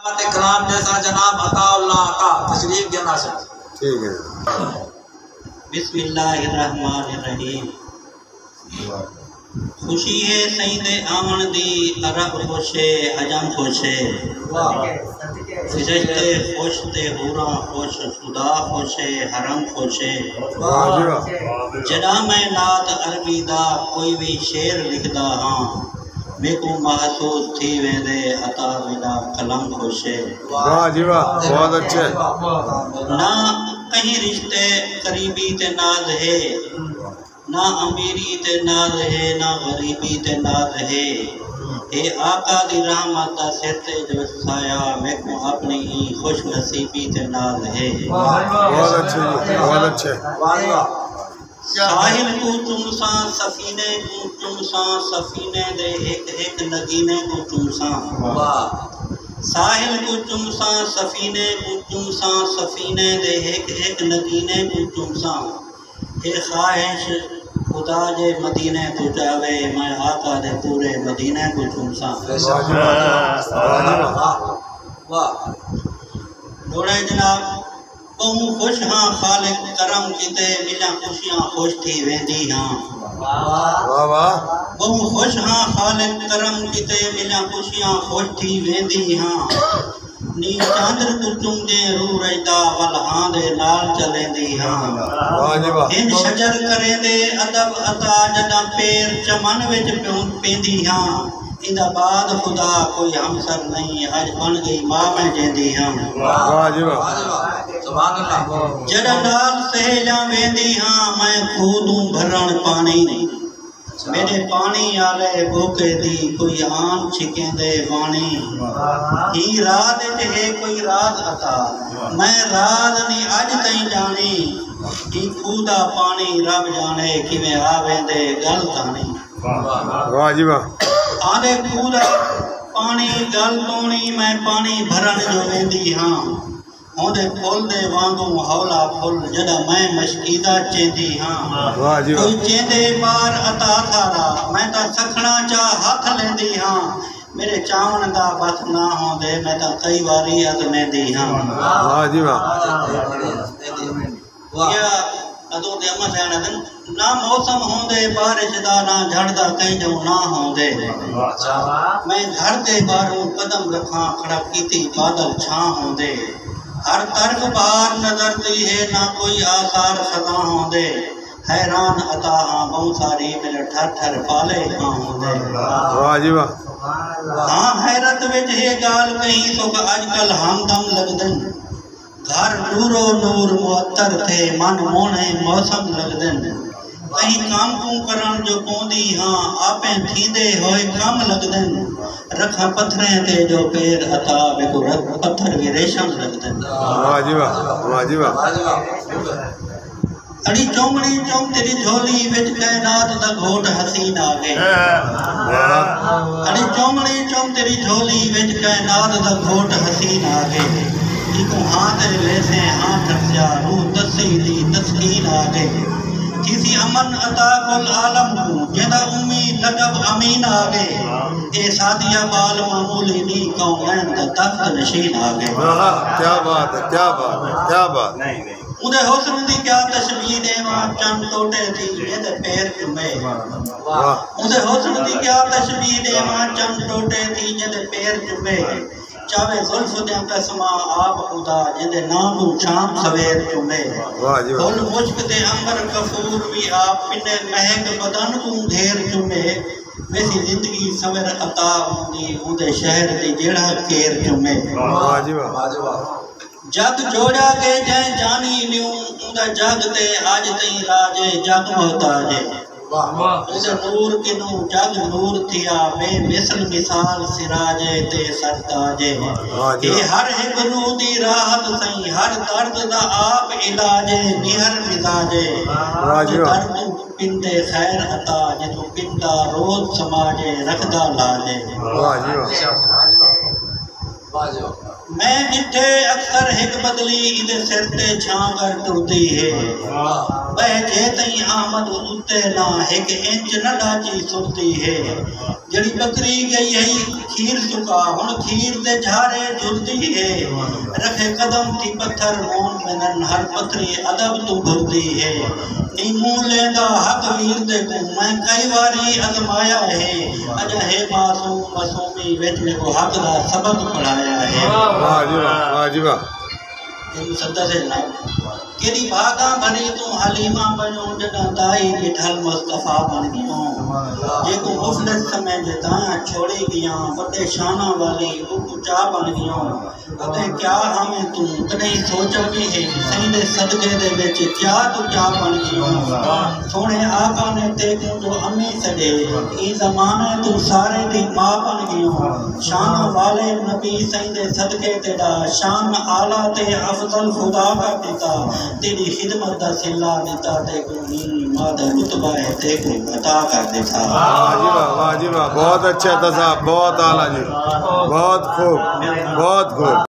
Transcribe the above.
कलाम जैसा जनाब अताउल्लाह का तशरीफ देना से ठीक है। बिस्मिल्लाहिर्रहमानिर्रहीम। खुशी है सईदे आमन दी अरब खुशे अजम खुशे सिजते खुश ते हूरा खुश खुदा खुशे हरम खुशे जड़ा मैं नात अरबी दा कोई भी शेर लिखदा हाँ मेको महसूस थी वेंदे अता मेरा कलम खुशे। वाह जी वाह, बहुत अच्छे। ना कहीं रिश्ते करीबी ते नाज है, ना अमीरी ते नाज है, ना गरीबी ते नाज है। ए आका दी रहमत दा सिर ते जो साया मेको अपनी ही खुश नसीबी ते नाज है। बहुत अच्छे, बहुत अच्छे। साहिल को तुमसा सफीने को तुमसा सफीने दे एक नगीने को तुमसा साहिल को तुमसा सफीने को तुमसा सफीने दे एक नगीने को तुमसा ए ख्वाहिश खुदा जे मदीने को जावे मैं आका दे पूरे मदीने को तुमसा। लोड़े जनाब बहु खुश हाँ खालिक करम किते मिला खुशियाँ खुश थी वेंदी हाँ। बहु खुश हाँ खालिक करम किते मिला खुशियाँ खुश थी वेंदी हाँ। नी चांदर को तुम दे रू रजदा वल हाँ दे नाल चलेंदी हाँ। इन शजर करे दे अदब अता जदा पैर चमन विच पेंदी हाँ। इंदा बाद खुदा कोई हमसर नहीं आज बन गई माँ में जेंदी हाँ। जड़ा नाल सहेजा वेंदी हाँ मैं खूदूं भरण पानी मेरे पानी आले भूखे दी कोई आम छिकेंदे वाणी ही रात है कोई राज अता मैं राज नहीं आज तई जानी ही खूदा पानी रब जाने किवें आवेंदे गल तानी। वाह जी वाह। आदे खूदा पानी गल तोनी मैं पानी भरण जो वेंदी हाँ। होंदे फुल दे वांगू हौला फुल जदा मैं मशकीदा चेंदी हाँ। कोई चेंदे बार अता थारा मैं ता सखना चा हाथ लेंदी हाँ। मेरे चावन दा बस ना होंदे मैं ता कई बारी अजमेंदी हाँ। वाह जी वाह। या अदो दे अम्मा जाना ना मौसम होंदे बारिश दा ना झड़दा कहीं जो ना होंदे मैं घर दे बारों कदम रखा खड़ा कीती बादल छां होंदे हर तरफ बाहर नजर दी है ना कोई आसार सदा होंदे हैरान अता हाँ बहुत सारी मेरे ठर ठर पाले हाँ होंदे। वाह जी वाह। हाँ हैरत विच है गाल कहीं सुख आजकल हमदम लगदन घर नूरो नूर मुअत्तर थे मन मोने मौसम लगदन कहीं काम कूं करण जो पौंदी हाँ आपे थींदे होए कम लगदन रखा पत्थरें ते जो पैर अता मेको पत्थर भी रेशम लगदन। वाह जी वाह, वाह जी वाह। अड़ी चौमड़ी चौम तेरी झोली विच कायनात दा घोट हसीन आ गए। अड़ी चौमड़ी चौम तेरी झोली विच कायनात दा घोट हसीन आ गए इको हाथ वैसे हाथ रखा रूह तसी दी तस्कीन आ गए किसी अमन अता कुल आलम को जेदा उम्मीद लगब अमीन आ गए ए सादिया बाल मामूली नी कौन दा तख्त नशीन आ गए। क्या बात है, क्या बात है, क्या बात। उदे हुस्न दी क्या तशबीह देवा चंद टोटे थी जेदे पैर चुमे उदे हुस्न दी क्या तशबीह देवा चंद टोटे थी जेदे पैर चुमे चावे जुल्फ दे कसमा आप खुदा जिंदे नाम को शाम सवेर चुमे फुल मुश्क दे अंबर कफूर भी आप पिने महक बदन को घेर चुमे वैसी जिंदगी सवेर अता होंदी उदे शहर दी जेड़ा केर चुमे। जग जोड़ा के जय जानी न्यू उदा जग ते आज तई राजे जग मोहताजे उदा नूर किनू जग नूर थिया बेमिसल मिसाल सिराजे ते सरताजे ये हर एक रूह दी राहत सही हर दर्द दा आप इलाजे निहर मिजाजे दर्द पिंदे खैर अता जे तू पिंदा रोज समाजे रखदा लाजे। मैं जिथे अक्सर एक बदली इधे सिर ते छांगर टुरदी है बह जे तई आमद उत्ते ना एक इंच न डाची सुरती है जड़ी बकरी गई है खीर सुका हुन खीर दे झारे जुलती है रखे कदम थी पत्थर मोन बनन हर पथरी अदब तू भरती है नीमू लेंदा हक वीर दे को मैं कई बारी अजमाया है अजा है मासूम मासूमी विच में को हक दा सबक पढ़ाया है वाह जी वाह, वाह जी वाह। ये सदा से ना केदी भागा भरी तू हलीमा बनो जदा दाई गिठल मुस्तफा बन गयो जेको मुफलस समय जे दाया छोड़ी गया बड़े शाना वाली ऊंचा बन गयो अते क्या हमें तू कदे सोचा भी है सही दे सदके दे विच क्या तू क्या बन गयो सोने आका ने ते को जो अम्मी सजे ई जमाने तू सारे दी मां बन गयो शान वाले नबी सही दे सदके तेरा शान आला ते अफजल खुदा का पिता तेरी खिदमत दा सिला देता ते को मादा रुतबा है ते को अता कर देता। वाह जी वाह, वाह जी वाह, बहुत अच्छा था साहब, बहुत आला जी, बहुत खूब, बहुत खूब।